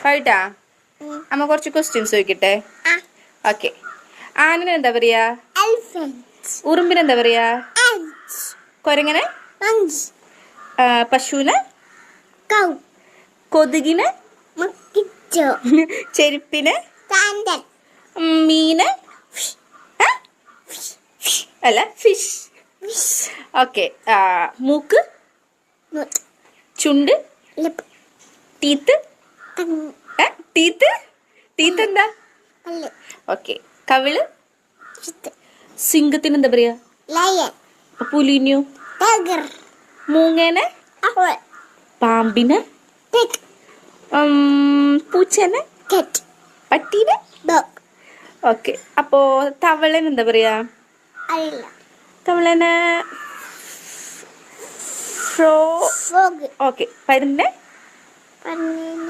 കഴിട്ടാ അമ്മ കുറച്ച് ക്വസ്റ്റ്യൻസ് ചോദിക്കട്ടെ. ഓക്കെ. ആനന് എന്താ പറയാ? ഉറുമ്പിന് എന്താ പറയാ? കൊരങ്ങനെ? പശുവിന്? കൊതുകിന്? ചെരുപ്പിന്? മീന്? അല്ല, ഫിഷ്. ഓക്കെ. മൂക്ക്? ചുണ്ട്? ടീത്ത്? ടീത്ത് ടീത്ത് എന്താ? ഓക്കെ. കവിള്? സിംഹത്തിന് എന്താ പറയാ? പുലിനു? മൂങ്ങേനെ? പാമ്പിന്? പൂച്ചേനെ? പട്ടീനെ? ഓക്കെ. അപ്പോ തവളന് എന്താ പറയാ? തവളന് ഓക്കെ. പരുന്തിനെ?